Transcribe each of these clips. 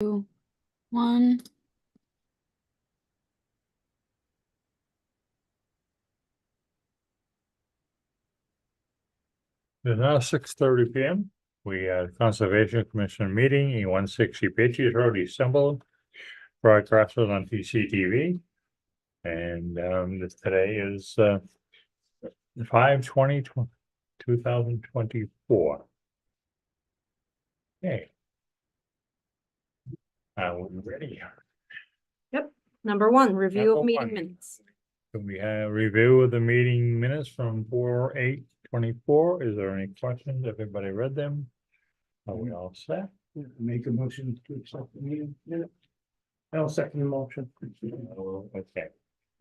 2, 1. It is now 6:30 p.m. We had Conservation Commission meeting in 160 Patriots Road, East Templeton, broadcasted on TCTV. And this today is 5/20/2024. Okay. We're ready. Number one, review Number of meeting one. minutes. So we have review of the meeting minutes from 4/8/24. Is there any questions? Everybody read them? Are we all set? Make a motion to accept the meeting minute. I'll second the motion. Okay.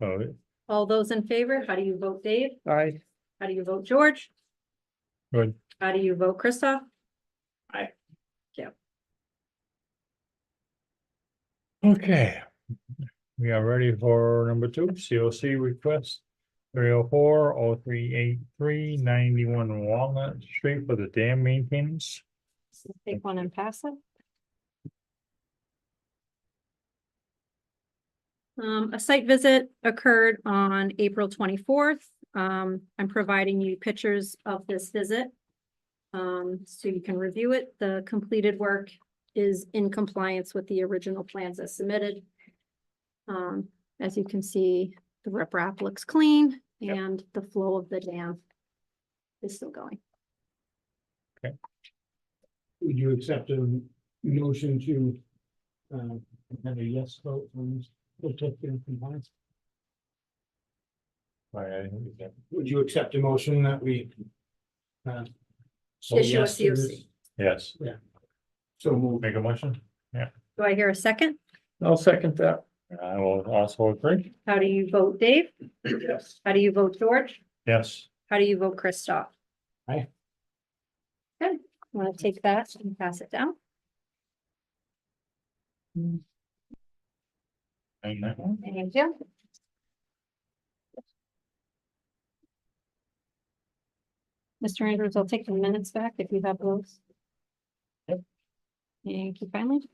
So, All those in favor, how do you vote, Dave? Aye. How do you vote, George? good. How do you vote, Christoph? Aye. Yeah. Okay. We are ready for number 2, COC request 304-0383-91 Walnut Street for the dam maintenance. Take one and pass it. A site visit occurred on April 24th. I'm providing you pictures of this visit. So you can review it. The completed work is in compliance with the original plans as submitted. As you can see, the riprap looks clean and the flow of the dam is still going. Would you accept a motion to have a yes vote on this? Protecting compliance? Would you accept a motion that we say Issue a yes to this? COC. Yes, So move. make a motion. Do I hear a second? I'll second that. I will also agree. How do you vote, Dave? Yes. How do you vote, George? Yes. How do you vote, Christoph? Aye. Good. Want to take that and pass it down? And that one? Thank you. Mr. Andrews, I'll take the minutes back if you have those. Yep. Thank you kindly.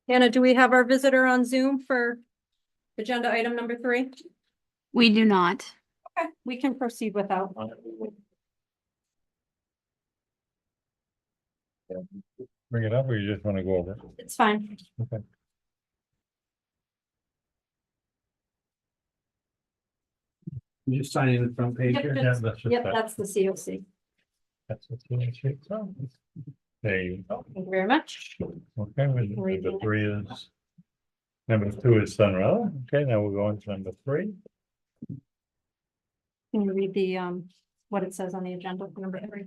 Hannah, do we have our visitor on Zoom for agenda item number 3? We do not. Okay, we can proceed without. Bring it up or you just want to go over it? It's fine. Okay. You just sign in the front page Yep, here. that's- That's just Yep, that. that's the COC. That's what you should. So, there you go. Thank you very much. Okay, Read the number 3 is. Number 2 is Sunrella. Okay, now we're going to number 3. Can you read the, what it says on the agenda for number 3?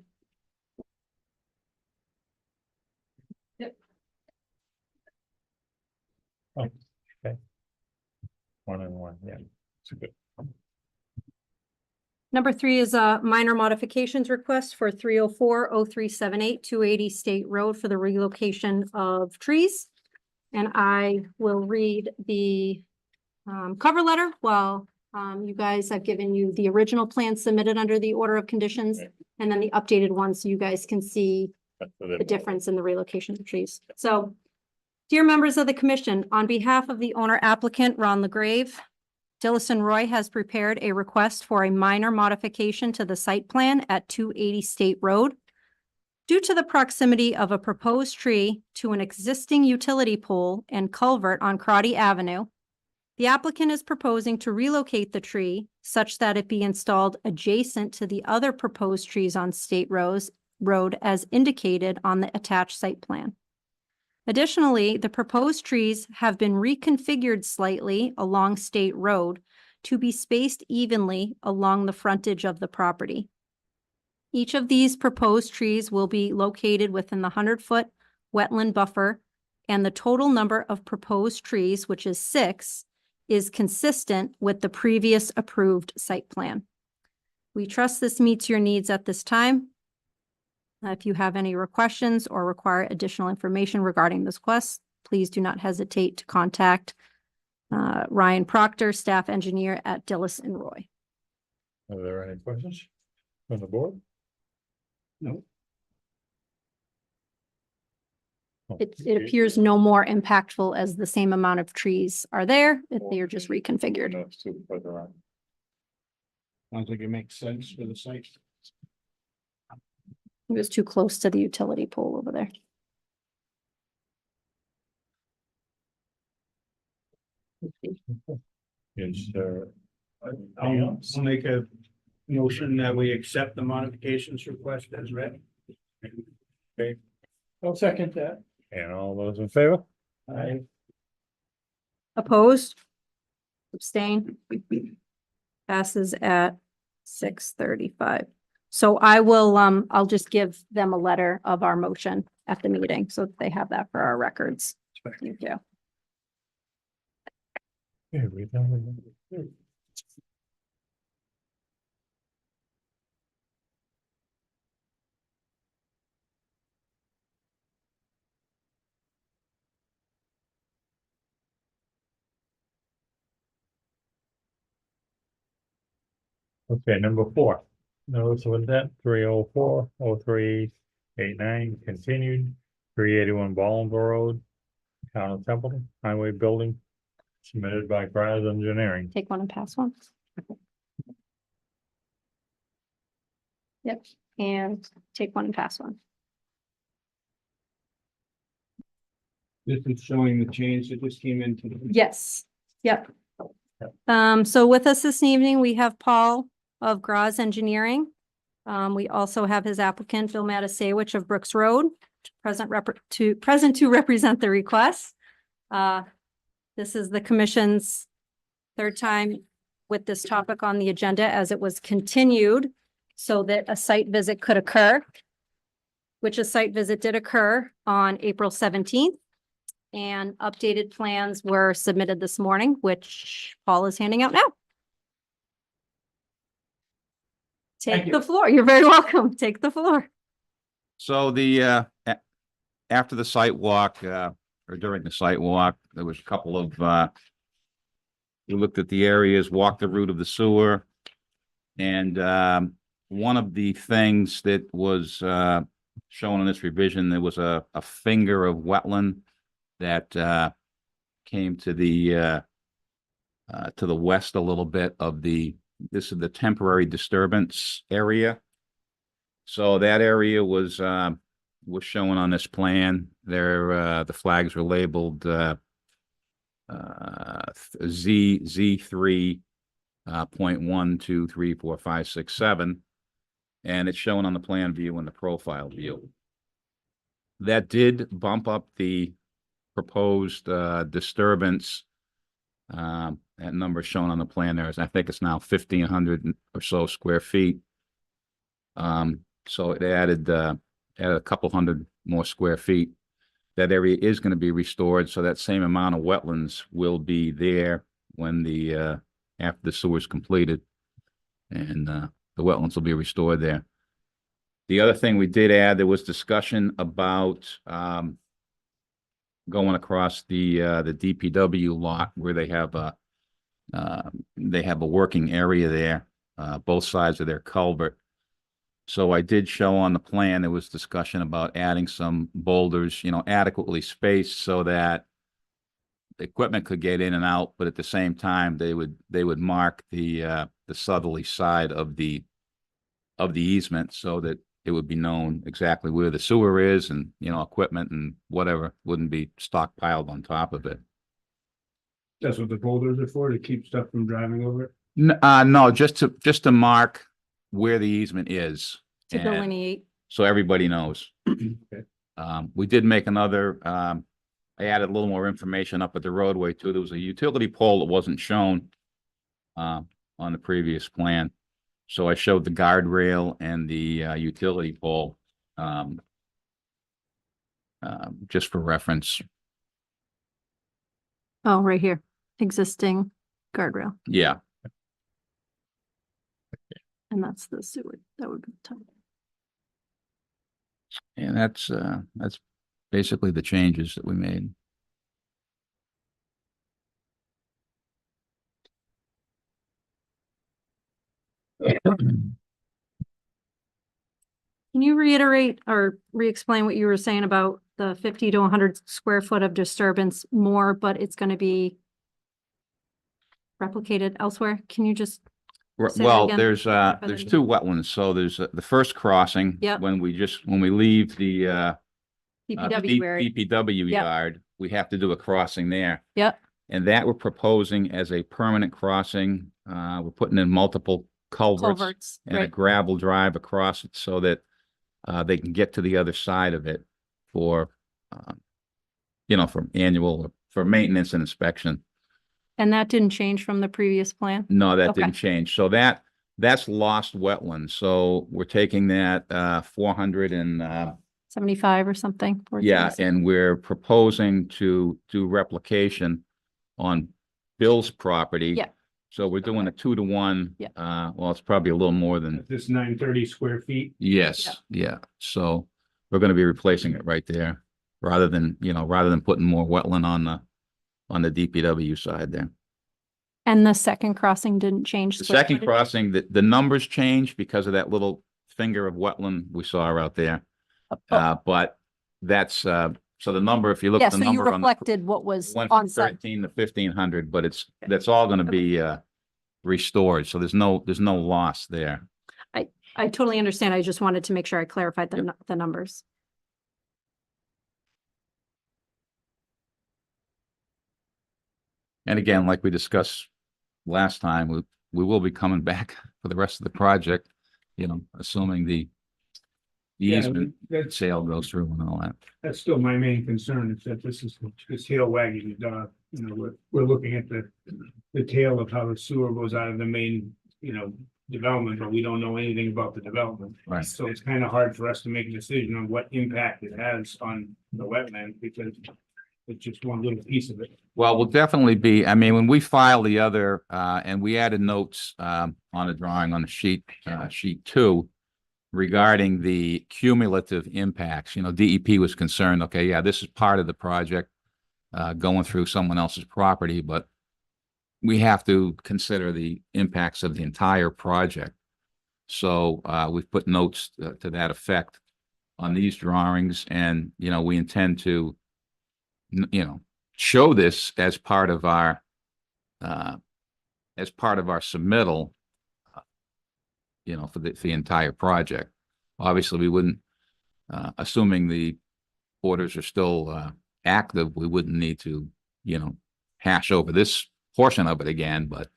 Yep. Oh, okay. 1 and 1, yeah, it's good. Number 3 is a minor modifications request for 304-0378 280 State Road for the relocation of trees. And I will read the cover letter while you guys have given you the original plan submitted under the order of conditions and then the updated one so you guys can see the difference in the relocation of trees. So, dear members of the commission, on behalf of the owner applicant, Ron LaGrave, Dillison Roy has prepared a request for a minor modification to the site plan at 280 State Road. Due to the proximity of a proposed tree to an existing utility pole and culvert on Crotty Avenue, the applicant is proposing to relocate the tree such that it be installed adjacent to the other proposed trees on State Road as indicated on the attached site plan. Additionally, the proposed trees have been reconfigured slightly along State Road to be spaced evenly along the frontage of the property. Each of these proposed trees will be located within the 100-foot wetland buffer, and the total number of proposed trees, which is 6, is consistent with the previous approved site plan. We trust this meets your needs at this time. If you have any questions or require additional information regarding this request, please do not hesitate to contact Ryan Proctor, staff engineer at Dillison Roy. Are there any questions from the board? No. It appears no more impactful as the same amount of trees are there, they're just reconfigured. That's too further on. Sounds like it makes sense for the site. It was too close to the utility pole over there. Is I'll make a motion that we accept the modifications request as read. Okay. I'll second that. and all those in favor? Opposed? Abstain? Passes at 6:35. So I will, I'll just give them a letter of our motion at the meeting, so that they have that for our records. Thank you. Yeah, we done with it. Okay, number 4. Notice of intent 304-0389 continued, 381 Baldwinville Road, Town of Templeton, Highway Building, submitted by GRAZ Engineering. Take one and pass one. Yep, and take one and pass one. This is showing the change that just came into the. Yes, yep. So with us this evening, we have Paul of GRAZ Engineering. We also have his applicant, Bill Matusewicz of Brooks Road, present to represent the request. This is the commission's third time with this topic on the agenda, as it was continued so that a site visit could occur, which a site visit did occur on April 17th. And updated plans were submitted this morning, which Paul is handing out now. Thank Take you. the floor. You're very welcome. Take the floor. So the, after the site walk, or during the site walk, there was a couple of, we looked at the areas, walked the route of the sewer. And, one of the things that was, shown in this revision, there was a finger of wetland that, came to the west a little bit of this is the temporary disturbance area. So that area was shown on this plan. There, the flags were labeled Z3 .1, 2, 3, 4, 5, 6, 7, and it's shown on the plan view and the profile view. That did bump up the proposed disturbance. That number shown on the plan there is, I think it's now 1,500 or so square feet. So it added a couple hundred more square feet. That area is going to be restored, so that same amount of wetlands will be there when the after the sewer is completed, and the wetlands will be restored there. The other thing we did add, there was discussion about going across the DPW lot where they have a working area there, both sides of their culvert. So I did show on the plan, there was discussion about adding some boulders, adequately spaced so that the equipment could get in and out, but at the same time, they would mark the southerly side of the easement so that it would be known exactly where the sewer is, and, equipment and whatever wouldn't be stockpiled on top of it. That's what the boulders are for, to keep stuff from driving over it? No, just to mark where the easement is. To and delineate. So everybody knows. Okay. We did make another, I added a little more information up at the roadway too. There was a utility pole that wasn't shown on the previous plan. So I showed the guardrail and the utility pole just for reference. Oh, right here. Existing guardrail. Yeah. And that's the sewer. That would be the top. And that's basically the changes that we made. Can you reiterate or re-explain what you were saying about the 50 to 100 square foot of disturbance more, but it's going to be replicated elsewhere? Can you just, Say that Well, again. there's Clarify that two wetlands. So there's the first crossing. Yep. When we leave the DPW where? DPW Yep. yard, we have to do a crossing there. Yep, And that we're proposing as a permanent crossing. We're putting in multiple culverts culverts, and a right. gravel drive across it so that they can get to the other side of it for, for maintenance and inspection. And that didn't change from the previous plan? No, that Okay. didn't change. So that's lost wetland. So we're taking that 400 and 75 or something? or yeah, 36. and we're proposing to do replication on Bill's property. Yeah. So we're doing a 2-to-1. Yeah. Well, it's probably a little more than, This 930 square feet. yes, yeah. So we're gonna be replacing it right there rather than putting more wetland on the DPW side there. And the second crossing didn't change? The square second footage? crossing, the numbers changed because of that little finger of wetland we saw out there. Oh. But that's, so the number, if you look Yeah, at the so you number on the, reflected what was went on from site. 13 to 1,500, but that's all gonna be, restored. So there's no loss there. I totally understand. I just wanted to make sure I clarified the numbers. And again, like we discussed last time, we will be coming back for the rest of the project, assuming the Yeah, easement that's, sale goes through and all that. that's still my main concern is that this is tail wagging the dog. We're looking at the tail of how the sewer goes out of the main, development, but we don't know anything about the development. Right. So it's kind of hard for us to make a decision on what impact it has on the wetland because it's just one little piece of it. Well, we'll definitely be, when we file the other, and we added notes, on the drawing on the sheet 2 regarding the cumulative impacts, DEP was concerned, okay, yeah, this is part of the project, going through someone else's property, but we have to consider the impacts of the entire project. So, we've put notes to that effect on these drawings and, we intend to, show this as part of our submittal, for the entire project. Obviously, we wouldn't, assuming the orders are still active, we wouldn't need to, hash over this portion of it again, but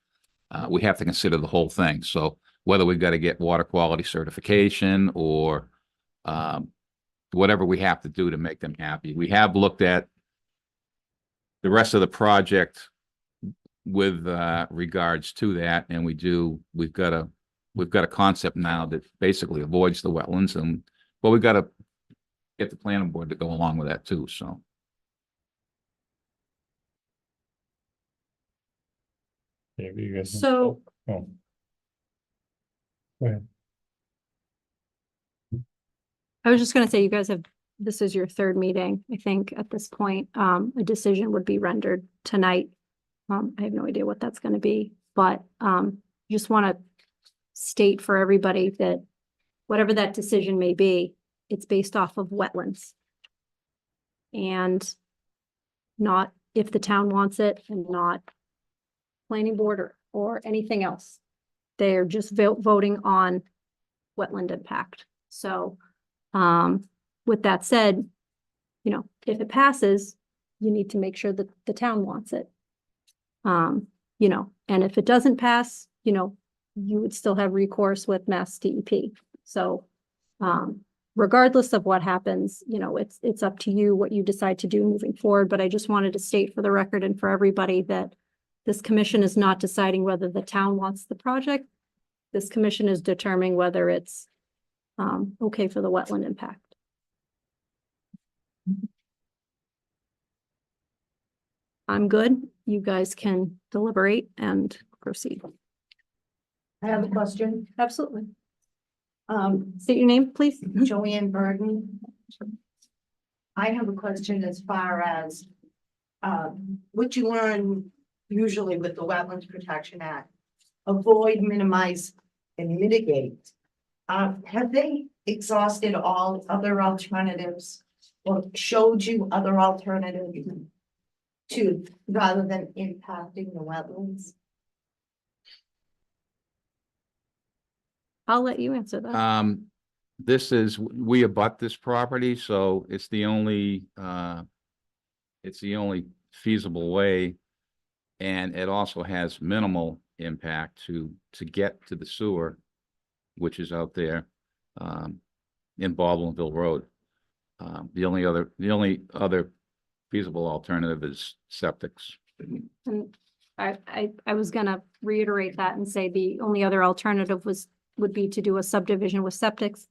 we have to consider the whole thing. So whether we've got to get water quality certification or whatever we have to do to make them happy. We have looked at the rest of the project with regards to that, and we've got a concept now that basically avoids the wetlands, but we've got to get the planning board to go along with that too, so. Maybe you guys. So Oh. Go ahead. I was just gonna say, you guys this is your third meeting. I think at this point, a decision would be rendered tonight. I have no idea what that's gonna be, but, just wanna state for everybody that whatever that decision may be, it's based off of wetlands. And not if the town wants it and not planning board or anything else. They're just voting on wetland impact. So, with that said, if it passes, you need to make sure that the town wants it. And if it doesn't pass, you would still have recourse with Mass DEP. So, regardless of what happens, it's up to you what you decide to do moving forward. But I just wanted to state for the record and for everybody that this commission is not deciding whether the town wants the project. This commission is determining whether it's okay for the wetland impact. I'm good. You guys can deliberate and proceed. I have a question. Absolutely. State your name, please. Joanne Burton. I have a question as far as what you learn usually with the Wetlands Protection Act. Avoid, minimize and mitigate. Have they exhausted all other alternatives or showed you other alternatives to, rather than impacting the wetlands? I'll let you answer that. This is, we abut this property, so it's the only feasible way. And it also has minimal impact to get to the sewer, which is out there, in Baldwinville Road. The only other feasible alternative is septics. And I was gonna reiterate that and say the only other alternative would be to do a subdivision with septics,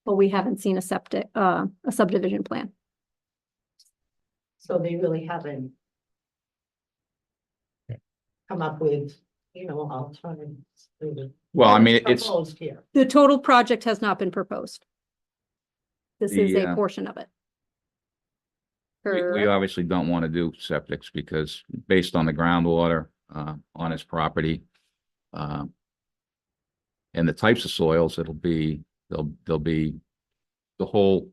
but we haven't seen a subdivision plan. So they really haven't Yeah. come up with, alternatives. Well, I mean, it's, Proposed here. The total project has not been proposed. This is The, a portion of it. we obviously don't want to do septics because based on the groundwater, on his property, and the types of soils, they'll be, the whole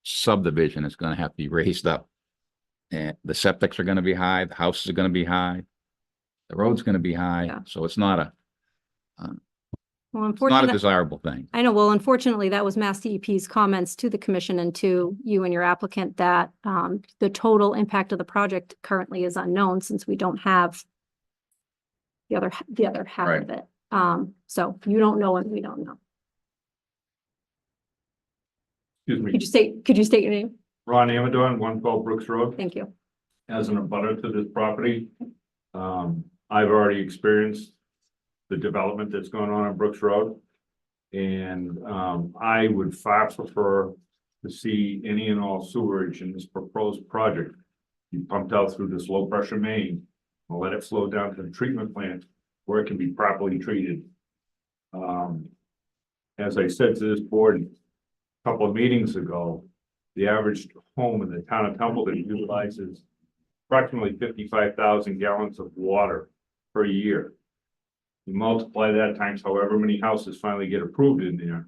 subdivision is gonna have to be raised up. And the septics are gonna be high, the houses are gonna be high, the road's gonna be high, Yeah. so it's not a Well, not a unfortunately, desirable thing. I know, well, unfortunately, that was Mass DEP's comments to the commission and to you and your applicant that the total impact of the project currently is unknown since we don't have the other half Right. of it. So you don't know and we don't know. Excuse me, Could you state your name? Ron Amador, 112 Brooks Road. Thank you. As an abutter to this property, I've already experienced the development that's going on Brooks Road. And I would far prefer to see any and all sewerage in this proposed project be pumped out through this low pressure main and let it flow down to the treatment plant where it can be properly treated. As I said to this board a couple of meetings ago, the average home in the town of Templeton utilizes approximately 55,000 gallons of water per year. You multiply that times however many houses finally get approved in there.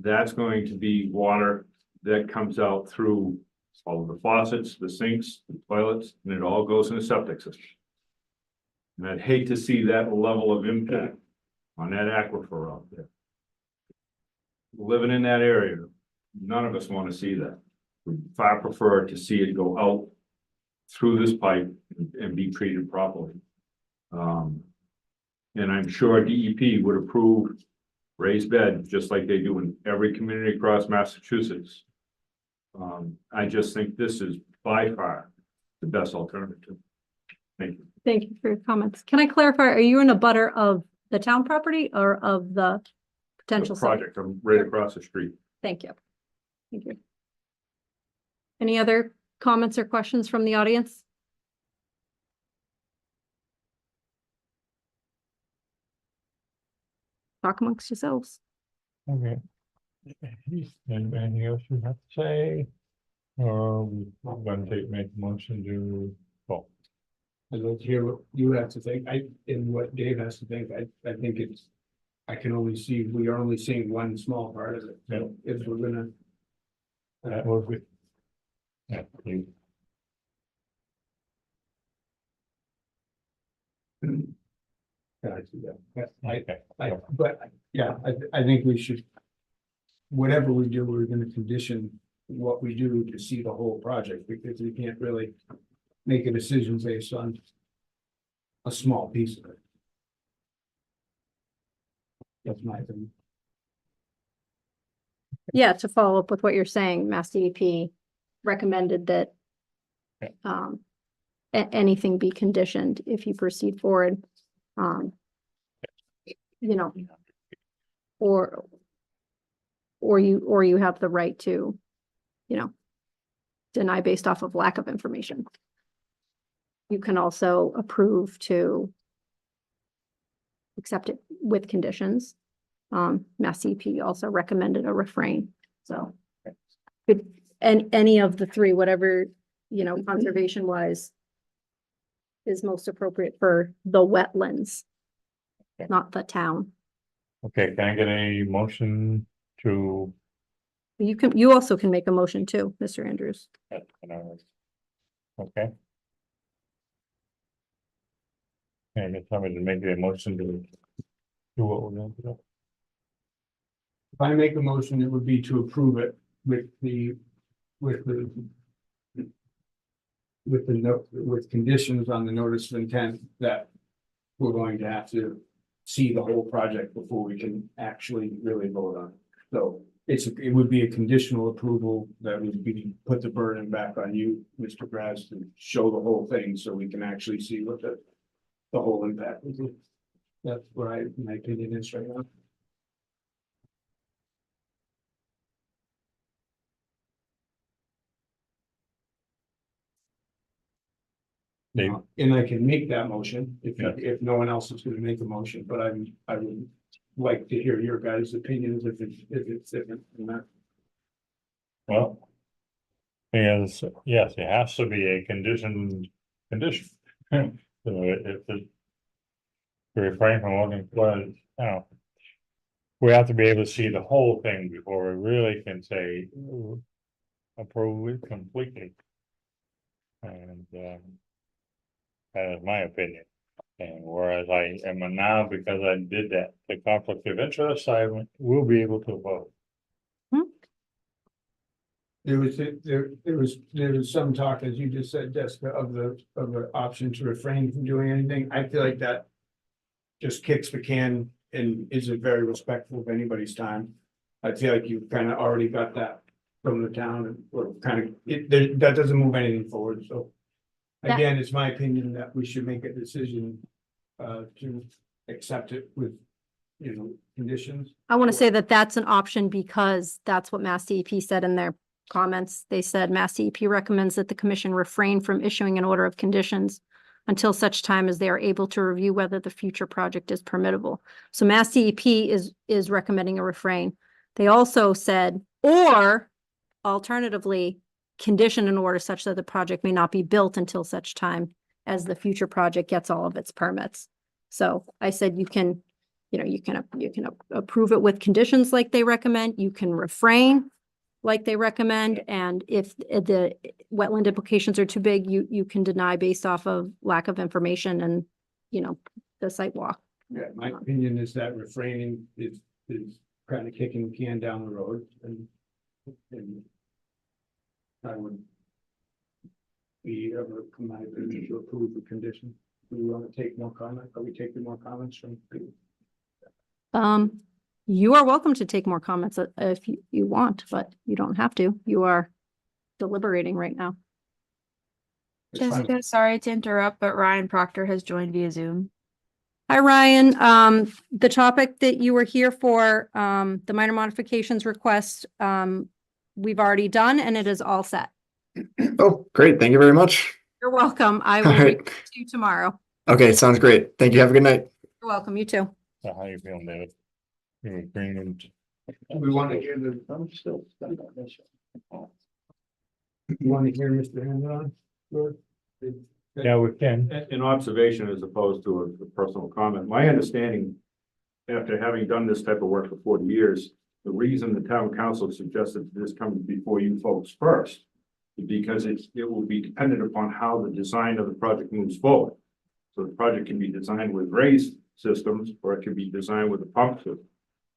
That's going to be water that comes out through all of the faucets, the sinks, the toilets, and it all goes in the septic system. And I'd hate to see that level of impact on that aquifer out there. Living in that area, none of us want to see that. We far prefer to see it go out through this pipe and be treated properly. And I'm sure DEP would approve raised bed, just like they do in every community across Massachusetts. I just think this is by far the best alternative. Thank you. Thank you for your comments. Can I clarify, are you in a butter of the town property or of the potential The site? project, I'm right across the street. Thank you. Thank you. Any other comments or questions from the audience? Talk amongst yourselves. Okay. Anything else you have to say? Or we're gonna make a motion to, oh, I'd like to hear what you have to think, and what Dave has to think, I think it's, I can only see, we are only seeing one small part of it, so if we're gonna. that was good. Yeah, you, I see that. But, yeah, I think we should, whatever we do, we're gonna condition what we do to see the whole project, because we can't really make a decision based on a small piece of it. That's my opinion. Yeah, to follow up with what you're saying, Mass DEP recommended that anything be conditioned if you proceed forward. You know, or you have the right to, deny based off of lack of information. You can also approve to accept it with conditions. Mass DEP also recommended a refrain, so. And any of the three, whatever, conservation wise is most appropriate for the wetlands, not the town. Okay, can I get a motion to? You also can make a motion too, Mr. Andrews. Okay. And get somebody to make a motion to do what we're going to do. If I make a motion, it would be to approve it with the note, with conditions on the notice of intent that we're going to have to see the whole project before we can actually really vote on it. So it would be a conditional approval that would be, put the burden back on you, Mr. GRAZ, to show the whole thing so we can actually see what the whole impact is. That's where my opinion is right now. Dave? And I can make that motion Yeah. if no one else is gonna make a motion, but I would like to hear your guys' opinions if it's different from that. Well. Yes, yes, it has to be a condition. So if it. To refrain from voting for it, we have to be able to see the whole thing before we really can say. Approve it completely. And that is my opinion. And whereas I am now, because I did that, the conflict of interest, I will be able to vote. There was some talk, as you just said, Jessica, of the option to refrain from doing anything. I feel like that just kicks the can and isn't very respectful of anybody's time. I feel like you've kind of already got that from the town and we're kind of, that doesn't move anything forward, so. That- Again, it's my opinion that we should make a decision to accept it with, conditions. I want to say that that's an option because that's what Mass DEP said in their comments. They said Mass DEP recommends that the commission refrain from issuing an order of conditions until such time as they are able to review whether the future project is permittable. So Mass DEP is recommending a refrain. They also said, or alternatively, condition an order such that the project may not be built until such time as the future project gets all of its permits. So I said you can approve it with conditions like they recommend, you can refrain like they recommend, and if the wetland implications are too big, you can deny based off of lack of information and, the site walk. Yeah, my opinion is that refraining is kind of kicking the can down the road and I would be ever come my opinion to approve the condition. Do we want to take more comment? Are we taking more comments from people? You are welcome to take more comments if you want, but you don't have to. You are deliberating right now. It's fine. Jessica, sorry to interrupt, but Ryan Proctor has joined via Zoom. Hi, Ryan. The topic that you were here for, the minor modifications request, we've already done and it is all set. Oh, great. Thank you very much. You're welcome. I All will right. reach out to you tomorrow. Okay, sounds great. Thank you. Have a good night. You're welcome. You too. So how you feeling, David? You agreeing? We want to hear the. You want to hear Mr. Hamlin? Yeah, we can. An observation as opposed to a personal comment. My understanding, after having done this type of work for 40 years, the reason the town council suggested this come before you folks first is because it will be dependent upon how the design of the project moves forward. So the project can be designed with raised systems, or it can be designed with a pump system.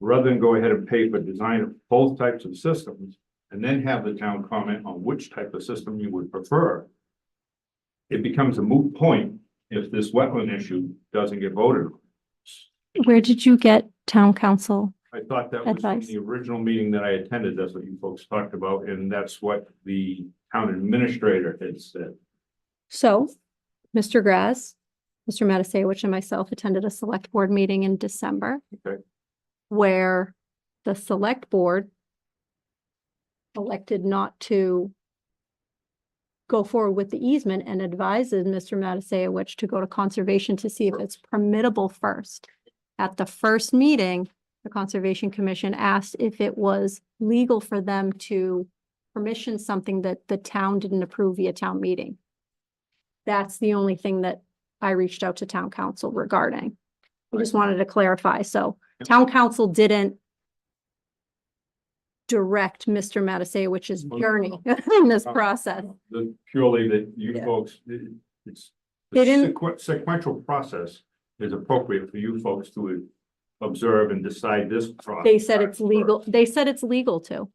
Rather than go ahead and pay for design of both types of systems and then have the town comment on which type of system you would prefer, it becomes a moot point if this wetland issue doesn't get voted on. Where did you get town council? I thought that was from Advice. the original meeting that I attended. That's what you folks talked about, and that's what the town administrator had said. So, Mr. GRAZ, Mr. Matusewicz and myself attended a select board meeting in December. Okay. Where the select board elected not to go forward with the easement and advises Mr. Matusewicz to go to conservation to see if it's permittable first. At the first meeting, the Conservation Commission asked if it was legal for them to permission something that the town didn't approve via town meeting. That's the only thing that I reached out to town council regarding. I just wanted to clarify. So town council didn't direct Mr. Matusewicz's journey in this process. Purely that you Yeah. folks, it's. They didn't- Sequential process is appropriate for you folks to observe and decide this process. They said it's legal, they said it's legal to.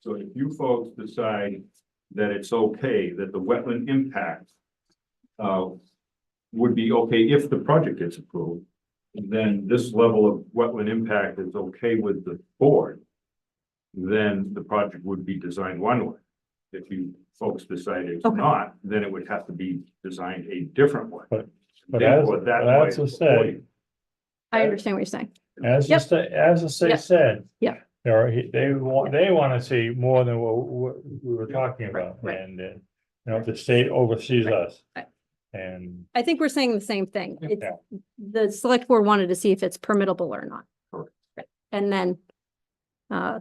So if you folks decide that it's okay, that the wetland impact would be okay if the project gets approved, then this level of wetland impact is okay with the board, then the project would be designed one way. If you folks decide it's Okay. not, then it would have to be designed a different way. But Therefore, as that I way- said, I understand what you're saying. as the Yep. state, as the state Yep. said. Yep. They want to see more than what we were talking about, right. and, the state oversees Right. us. Right. And, I think we're saying the same thing. It's, yeah, the select board wanted to see if it's permittable or not. Correct. Right. And then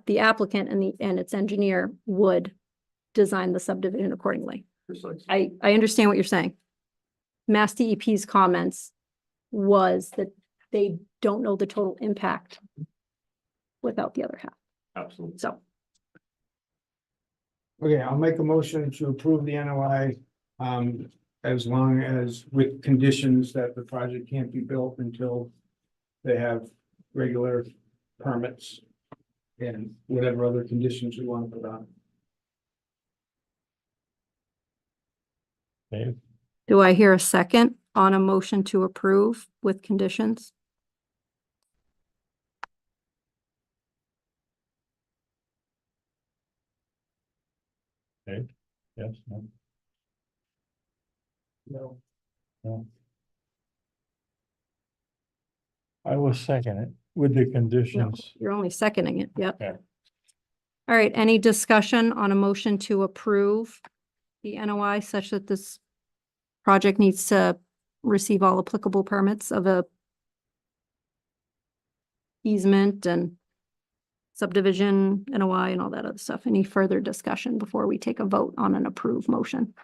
the applicant and its engineer would design the subdivision accordingly. Precisely. I understand what you're saying. Mass DEP's comments was that they don't know the total impact without the other half. Absolutely. So Okay, I'll make a motion to approve the NOI. As long as with conditions that the project can't be built until they have regular permits. And whatever other conditions we want to put on. Dave, do I hear a second on a motion to approve with conditions? Dave, yes, no, No. no. I will second it with the No, conditions. you're only seconding it. Yep. Yeah. All right, any discussion on a motion to approve the NOI such that this project needs to receive all applicable permits of a easement and subdivision, NOI and all that other stuff? Any further discussion before we take a vote on an approved motion?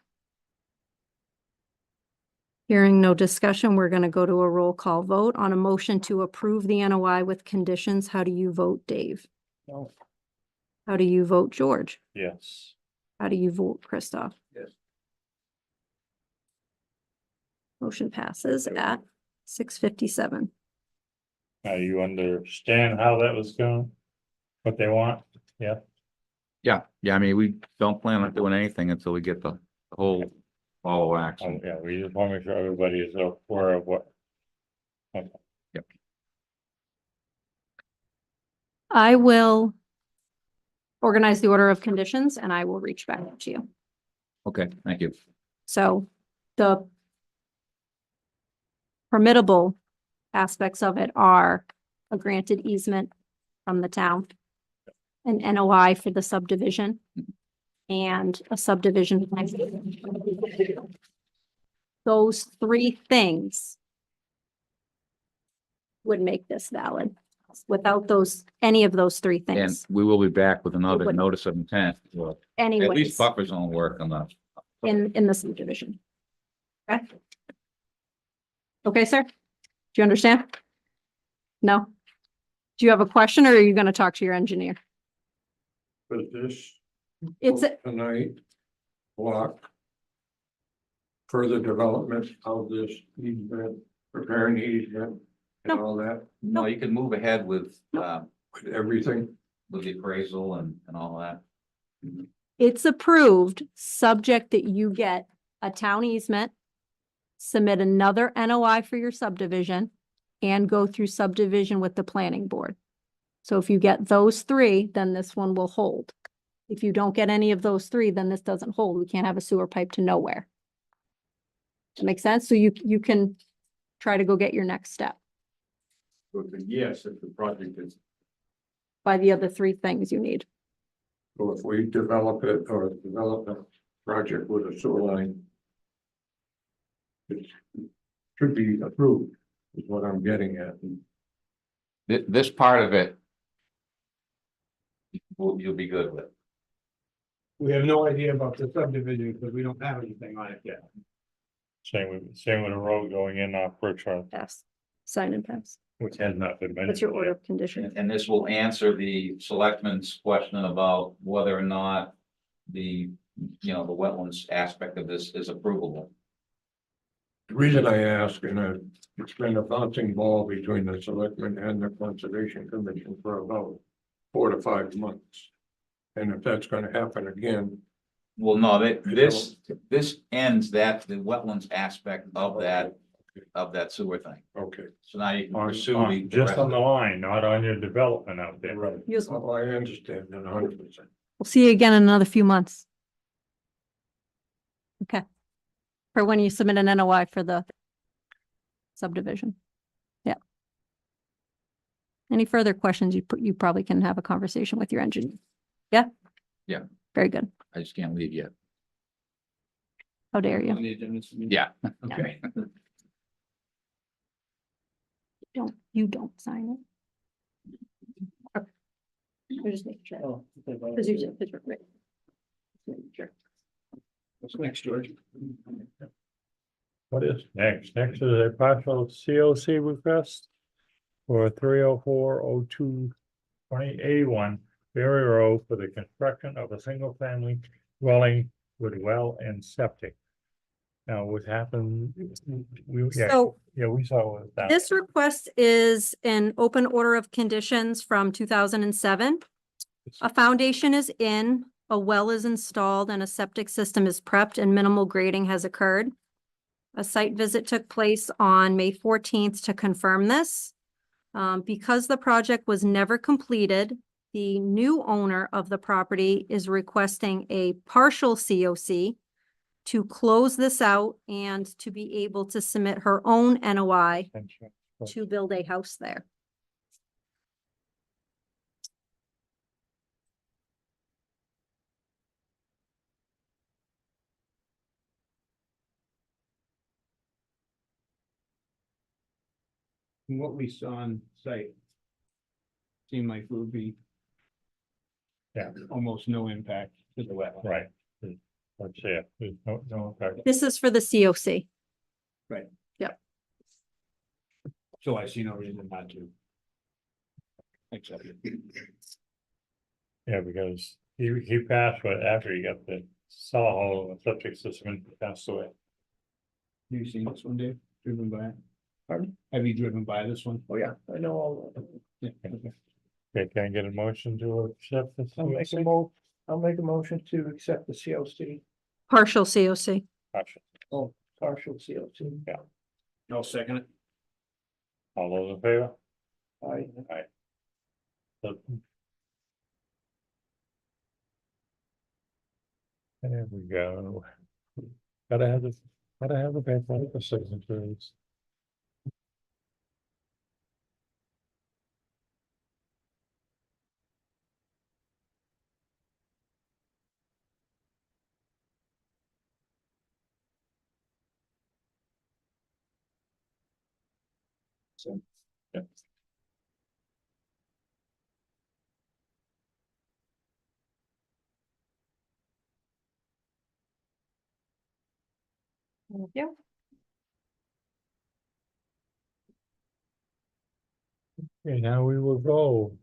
Hearing no discussion, we're going to go to a roll call vote on a motion to approve the NOI with conditions. How do you vote, Dave? No. How do you vote, George? Yes, How do you vote, Christoph? Yes. Motion passes at 6:57. now you understand how that was going, what they want, yeah, Yeah, I mean, we don't plan on doing anything until we get the whole ball of wax. yeah, we just want to make sure everybody is aware of what. Okay. I will organize the order of conditions and I will reach back out to you. Okay, thank you. So the permittable aspects of it are a granted easement from the town, an NOI for the subdivision, and a subdivision. plan. Those three things would make this valid. Without those, any of those three And things, we will be back with another Would- notice of intent, well, at anyways, least buffer zone work on the. in the subdivision. Okay? Okay, sir? Do you understand? No? Do you have a question or are you gonna talk to your engineer? But this It's, tonight block further development of this easement, preparing easement and No. all that, No, you can move ahead with with everything. the appraisal and all that. it's approved, subject that you get a town easement, submit another NOI for your subdivision, and go through subdivision with the planning board. So if you get those three, then this one will hold. If you don't get any of those three, then this doesn't hold. We can't have a sewer pipe to nowhere. That make sense? So you can try to go get your next step So it's a yes, if the project is by the other three things you need. So if we develop it or develop a project with a sewer line, it should be approved, is what I'm getting at. This part of it. You'll be good with. We have no idea about the subdivision because we don't have anything on it yet. Same with the road going in off Birch Run. Pass. Sign and pass. Which has not been mentioned. What's your order yet. of conditions? And this will answer the selectmen's question about whether or not the, the wetlands aspect of this is approvable. The reason I ask, and it's been a bouncing ball between the selectmen and the conservation commission for about 4 to 5 months. And if that's gonna happen again, Well, no, this ends the wetlands aspect of that sewer thing. okay. So now you can On, pursue on, the just rest on of the it. line, not on your development out there. Right. Yes. Well, I understand that 100%. We'll see you again in another few months. Okay. For when you submit an NOI for the subdivision. Yeah. Any further questions, you probably can have a conversation with your engineer. Yeah? Yeah. Very good. I just can't leave yet. How dare you? Yeah, okay. You don't sign it. Okay. We're just making sure. Because you just- right. Just making sure. What's next, George? What is next? Next is a partial COC request for 304022081 Barre Road for the construction of a single-family dwelling with well and septic. Now, what happened? We So we saw that. this request is an open order of conditions from 2007. A foundation is in, a well is installed, and a septic system is prepped and minimal grading has occurred. A site visit took place on May 14th to confirm this. Because the project was never completed, the new owner of the property is requesting a partial COC to close this out and to be able to submit her own NOI to build a house there. From what we saw on site. Seemed like it would be. Yeah. Almost no impact to the wetland. Right. Let's see it. There's no impact. This is for the COC. So I see no reason not to. Accept it. Yeah, because he passed, but after he got the saw hole and septic system, he passed away. Have you seen this one, Dave? Driven by it? Pardon? Have you driven by this one? Oh, yeah, I know all of it. Yeah, okay. Okay, can I get a motion to accept this? I'll make a motion to accept the COC, Partial COC. partial COC. Yeah. I'll second it. All those in favor? Aye. So- There we go. Gotta have the paper for signatures. So, yeah. Thank you. Okay, now we will go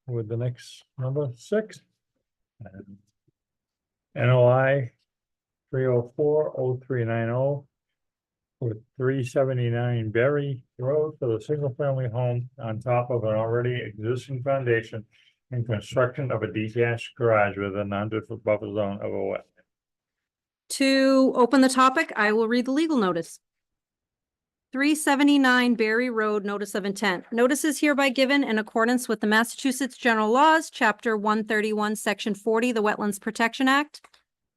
with the next number 6. NOI 3040390 with 379 Barre Road for the single-family home on top of an already existing foundation and construction of a detached garage within the 100-foot buffer zone of a wetland. To open the topic, I will read the legal notice. 379 Barre Road, Notice of Intent. Notice is hereby given in accordance with the Massachusetts General Laws, Chapter 131, Section 40, the Wetlands Protection Act,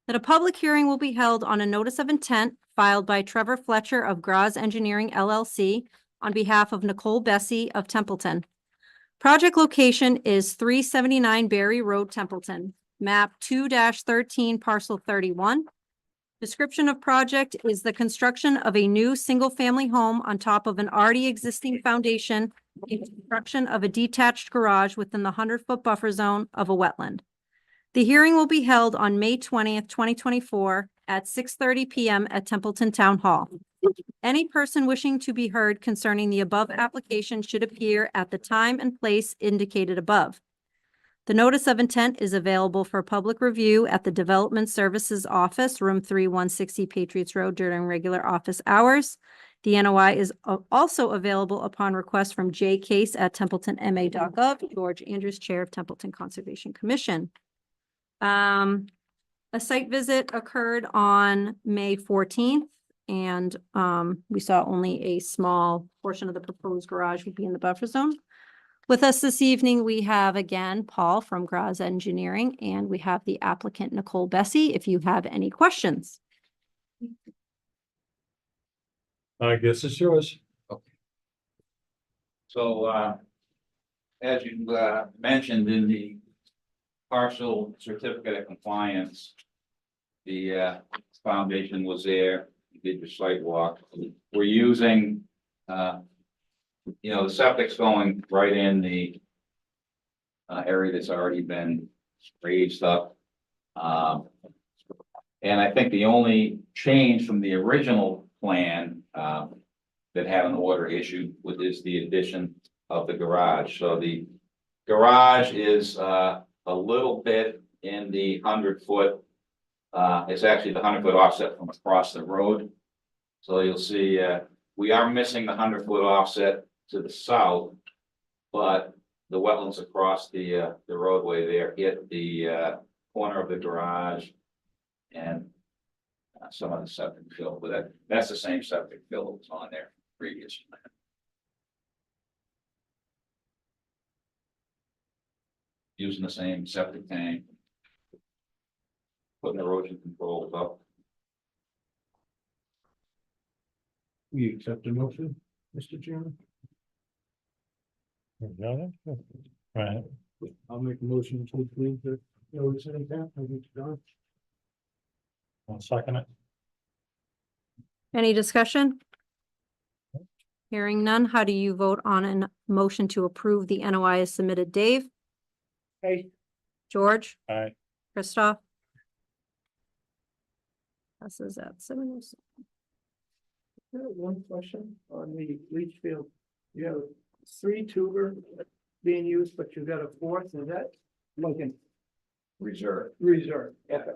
that a public hearing will be held on a notice of intent filed by Trevor Fletcher of GRAZ Engineering LLC on behalf of Nicole Bessie of Templeton. Project location is 379 Barre Road, Templeton, map 2-13, parcel 31. Description of project is the construction of a new single-family home on top of an already existing foundation, and construction of a detached garage within the 100-foot buffer zone of a wetland. The hearing will be held on May 20th, 2024 at 6:30 PM at Templeton Town Hall. Any person wishing to be heard concerning the above application should appear at the time and place indicated above. The notice of intent is available for public review at the Development Services Office, Room 3160 Patriots Road during regular office hours. The NOI is also available upon request from J. Case at templetonma.gov. George Andrews, Chair of Templeton Conservation Commission. A site visit occurred on May 14th, and we saw only a small portion of the proposed garage would be in the buffer zone. With us this evening, we have again Paul from GRAZ Engineering, and we have the applicant Nicole Bessie, if you have any questions. I guess it's yours. So, as you, mentioned in the partial certificate of compliance, the, foundation was there, you did your site walk. We're using, the septic's going right in the, area that's already been raised up. And I think the only change from the original plan, that had an order issued with is the addition of the garage. So the garage is a little bit in the 100-foot. It's actually the 100-foot offset from across the road. So you'll see we are missing the 100-foot offset to the south, but the wetlands across the roadway there hit the corner of the garage and some of the septic fill, but that's the same septic fill that was on there previously. Using the same septic tank. Putting erosion controls up. We accept the motion, Mr. Chairman. Right. I'll make a motion to approve the notice of intent. I think it's done. I'll second it. Any discussion? Hearing none, how do you vote on a motion to approve the NOI as submitted? Dave? Hey. George? Aye. Christoph? Passes at 7:07. One question on the leach field. You have 3 tuber being used, but you got a 4th, is that Lincoln Reserve. Reserve? Okay.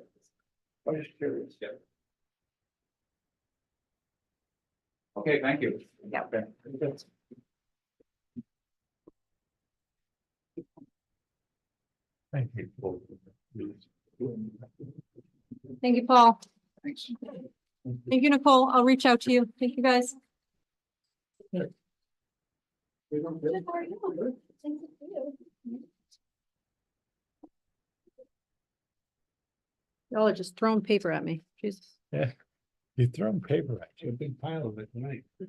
I was just curious. Yeah. Okay, thank you. Yeah. Okay. Thank you. Thank you, Paul. Thanks. Thank you, Nicole. I'll reach out to you. Thank you, guys. Y'all are just throwing paper at me. Jesus. You throwing paper at you, a big pile of it tonight. I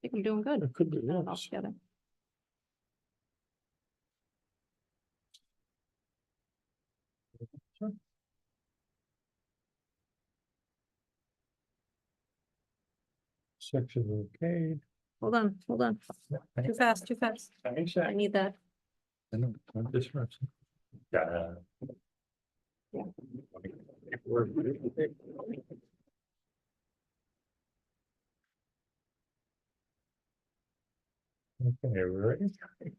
think I'm doing good. It could be All worse. together. Section okay. Hold on, hold on. Too fast, too fast. I need that. This person. Yeah. Yeah. Okay, we're ready?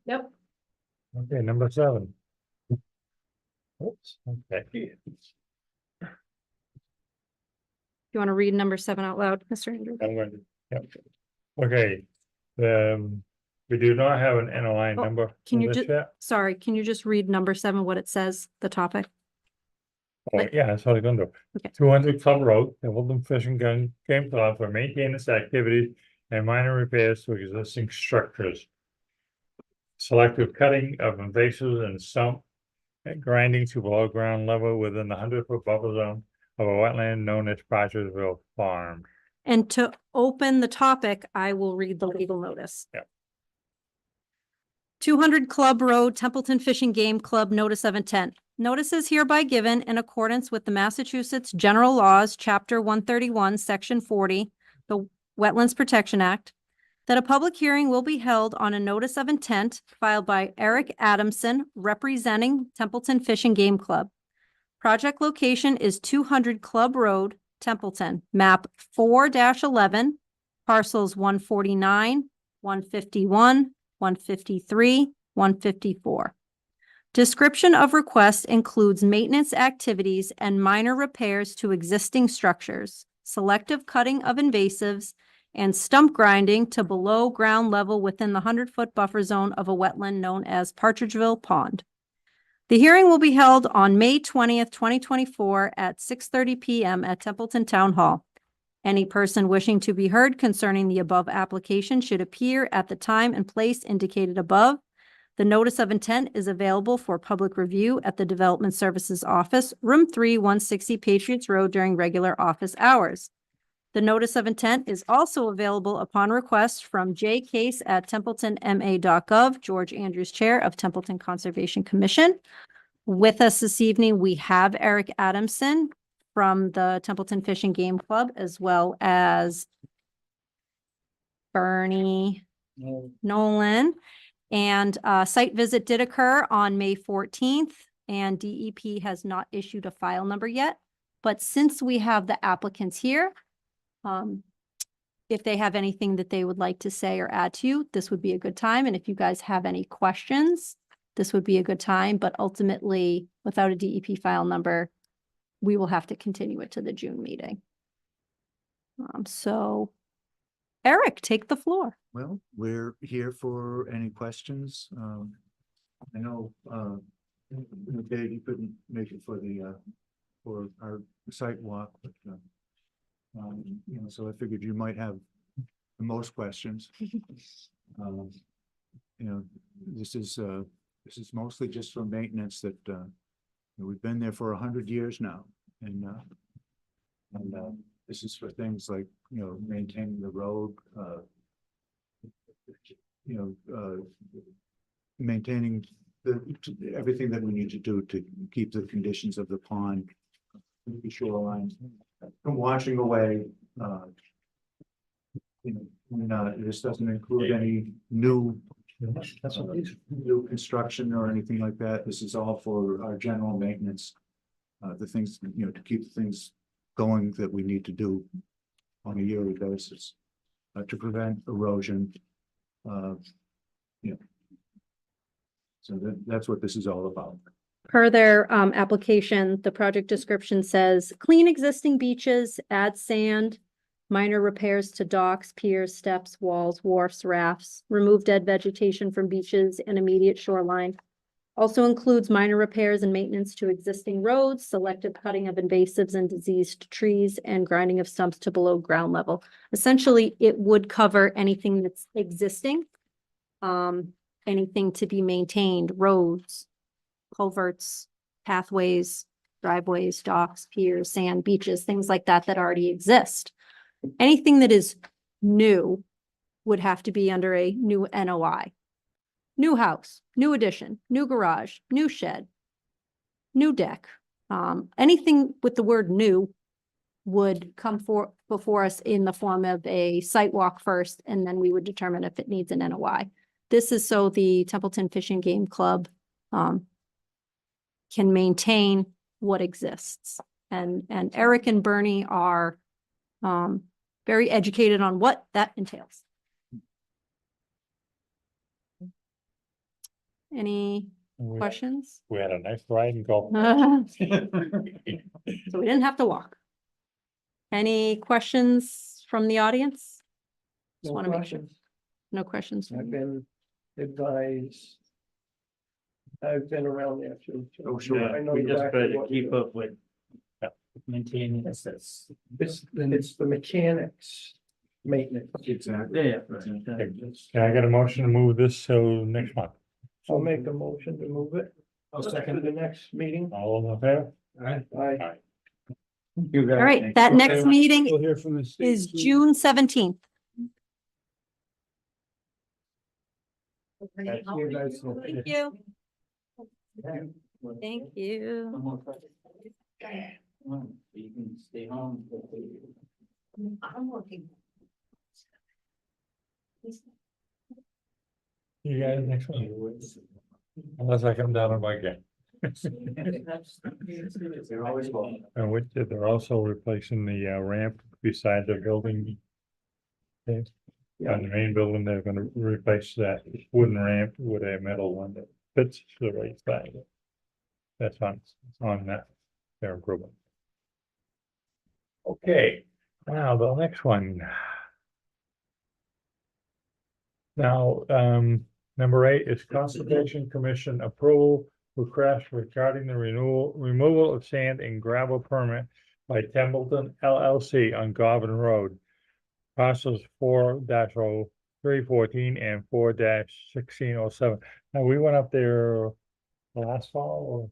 Yep. Okay, number 7. Oops, okay. You want to read number 7 out loud, Mr. Andrews? I'm going to, yep. Okay, we do not have an NOI Oh, number. can for you this just- yet. Sorry, can you just read number 7, what it says, the topic? Oh, yeah, that's what I'm gonna do. Okay. 200 Club Road, Templeton Fishing Game Club for maintenance activities and minor repairs to existing structures. Selective cutting of invasives and stump and grinding to below ground level within the 100-foot buffer zone of a wetland known as Partridgeville Pond. And to open the topic, I will read the legal notice. Yep. 200 Club Road, Templeton Fishing Game Club, notice of intent. Notice is hereby given in accordance with the Massachusetts General Laws, Chapter 131, Section 40, the Wetlands Protection Act, that a public hearing will be held on a notice of intent filed by Eric Adamson, representing Templeton Fishing Game Club. Project location is 200 Club Road, Templeton, map 4-11, parcels 149, 151, 153, 154. Description of request includes maintenance activities and minor repairs to existing structures, selective cutting of invasives, and stump grinding to below ground level within the 100-foot buffer zone of a wetland known as Partridgeville Pond. The hearing will be held on May 20th, 2024 at 6:30 p.m. at Templeton Town Hall. Any person wishing to be heard concerning the above application should appear at the time and place indicated above. The notice of intent is available for public review at the Development Services Office, Room 3, 160 Patriots Road during regular office hours. The notice of intent is also available upon request from J. Case at templetonma.gov, George Andrews Chair of Templeton Conservation Commission. With us this evening, we have Eric Adamson from the Templeton Fish and Game Club, as well as Bernie Nolan. And a site visit did occur on May 14th, and DEP has not issued a file number yet. But since we have the applicants here, if they have anything that they would like to say or add to you, this would be a good time. And if you guys have any questions, this would be a good time. But ultimately, without a DEP file number, we will have to continue it to the June meeting. So Eric, take the floor. Well, we're here for any questions. I know, Dave, you couldn't make it for for our site walk, but, you know, so I figured you might have the most questions. You know, this is mostly just for maintenance that, we've been there for 100 years now. And this is for things like, you know, maintaining the road, maintaining everything that we need to do to keep the conditions of the pond, the shoreline from washing away. This doesn't include any new construction or anything like that. This is all for our general maintenance. The things, you know, to keep things going that we need to do on a yearly basis to prevent erosion. So that's what this is all about. Per their application, the project description says clean existing beaches, add sand, minor repairs to docks, piers, steps, walls, wharfs, rafts, remove dead vegetation from beaches and immediate shoreline. Also includes minor repairs and maintenance to existing roads, selective cutting of invasives and diseased trees, and grinding of stumps to below ground level. Essentially, it would cover anything that's existing, anything to be maintained, roads, culverts, pathways, driveways, docks, piers, sand, beaches, things like that that already exist. Anything that is new would have to be under a new NOI. New house, new addition, new garage, new shed, new deck. Anything with the word new would come before us in the form of a site walk first, and then we would determine if it needs an NOI. This is so the Templeton Fish and Game Club can maintain what exists. And Eric and Bernie are very educated on what that entails. Any questions? We had a nice ride and golf. So we didn't have to walk. Any questions from the audience? Just No want to make sure. questions. No questions. I've been advised. I've been around there too. so Oh, sure. I know We just exactly try to what keep you're- up with maintaining this. It's the mechanics maintenance. Exactly. Yeah. Can I get a motion to move this till next month? I'll make a motion to move it. I'll second the next meeting. All in favor? Aye. All right, that next meeting We'll hear from the state is soon. June 17th. See you guys soon. Thank you. Thank you. You can stay home. I'm working. You guys next one. Unless I come down on my game. You're always welcome. And they're also replacing the ramp beside the building. On the main building, they're gonna replace that wooden ramp with a metal one that fits the right size. That's on that, their improvement. Okay, now the next one. Now, number 8 is Conservation Commission approval request regarding the removal of sand and gravel permit by Templeton LLC on Garvin Road. Parcels 4-0314 and 4-1607. Now, we went up there last fall or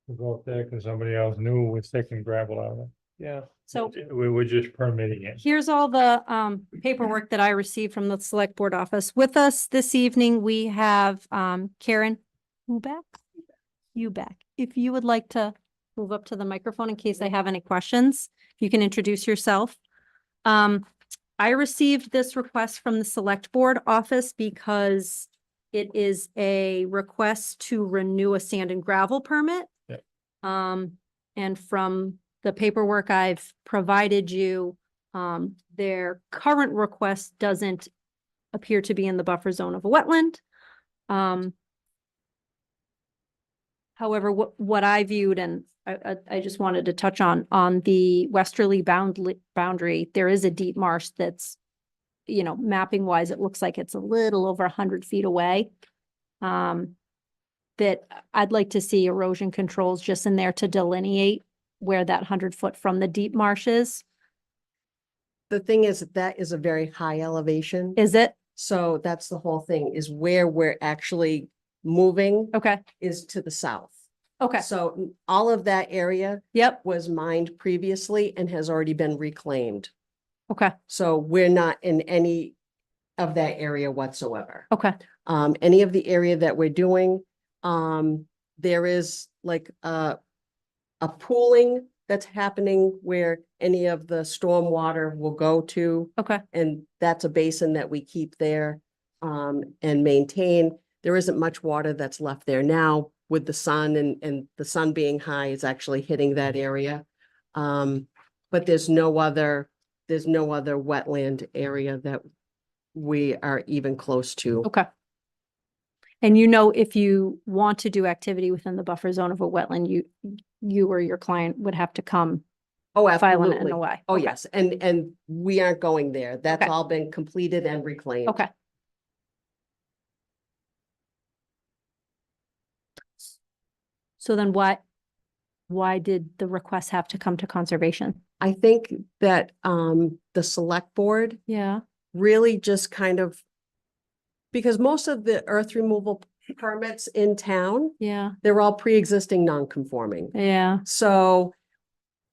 we go up there because somebody else knew was taking gravel out of it. Yeah. So We were just permitting it. here's all the paperwork that I received from the select board office. With us this evening, we have Karen Uback. If you would like to move up to the microphone in case I have any questions, you can introduce yourself. I received this request from the select board office because it is a request to renew a sand and gravel permit. Yep. And from the paperwork I've provided you, their current request doesn't appear to be in the buffer zone of a wetland. However, what I viewed, and I just wanted to touch on the westerly boundary, there is a deep marsh that's, mapping wise, it looks like it's a little over 100 feet away. That I'd like to see erosion controls just in there to delineate where that 100 foot from the deep marsh is. The thing is, that is a very high elevation. Is it? So that's the whole thing, is where we're actually moving Okay, is to the south. okay, So all of that area yep, was mined previously and has already been reclaimed. okay, So we're not in any of that area whatsoever. okay, Any of the area that we're doing, there is like a pooling that's happening where any of the storm water will go to. okay, And that's a basin that we keep there and maintain. There isn't much water that's left there now with the sun and the sun being high is actually hitting that area. But there's no other wetland area that we are even close to. okay. And if you want to do activity within the buffer zone of a wetland, you or your client would have to come Oh, file it in absolutely. a way. Oh, Okay. yes. And we aren't going there. That's Okay. all been completed and reclaimed. Okay. So then why did the request have to come to conservation? I think that the select board Yeah, really just kind of, because most of the earth removal permits in town, yeah, they're all pre-existing non-conforming. yeah, So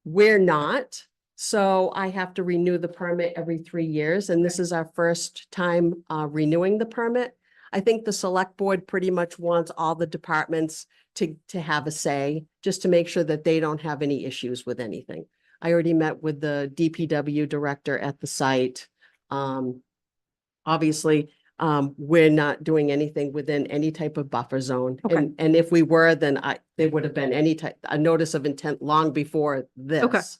we're not. So I have to renew the permit every 3 years, and this is our first time renewing the permit. I think the select board pretty much wants all the departments to have a say, just to make sure that they don't have any issues with anything. I already met with the DPW director at the site. Obviously, we're not doing anything within any type of buffer zone. Okay. And if we were, then there would have been a notice of intent long before this.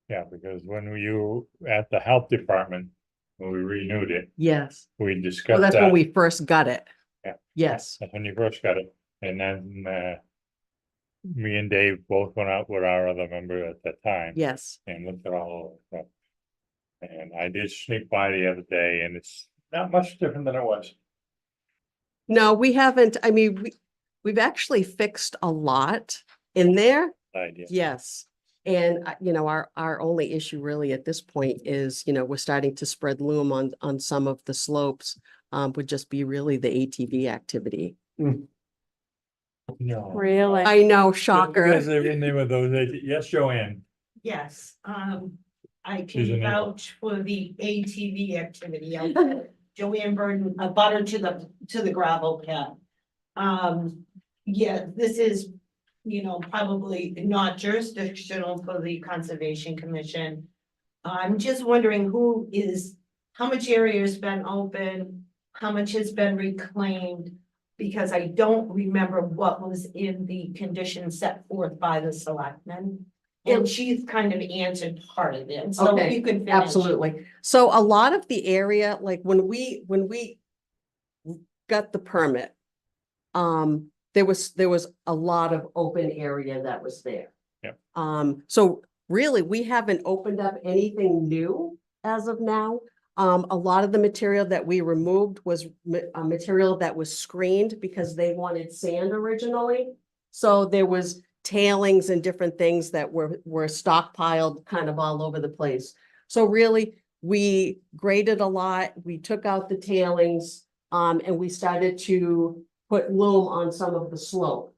Yeah, because when you at the health department, when we renewed it, Yes. we Well, discussed that's when that. we first got it. Yeah. Yes. That's when you first got it. And then me and Dave both went out with our other member at that time. Yes. And looked at all of it. And I did sneak by the other day and it's not much different than it was. No, we haven't. I mean, we've actually fixed a lot in there. Idea. Yes. And, our only issue really at this point is, we're starting to spread loom on some of the slopes, would just be really the ATV activity. No. really. I know, You guys shocker. are in there with those, yes, Joanne. Yes, I She's an can equal. vouch for the ATV activity. Joanne Burton, a butter to the gravel pit. Yeah, this is, probably not jurisdictional for the Conservation Commission. I'm just wondering how much area has been open, how much has been reclaimed? Because I don't remember what was in the conditions set forth by the selectmen. And she's kind of answered part of it, so Okay, you can finish. Absolutely. So a lot of the area, like when we got the permit, there was a lot of open area that was there. Yep. So really, we haven't opened up anything new as of now. A lot of the material that we removed was a material that was screened because they wanted sand originally. So there was tailings and different things that were stockpiled kind of all over the place. So really, we graded a lot, we took out the tailings, and we started to put loam on some of the slope.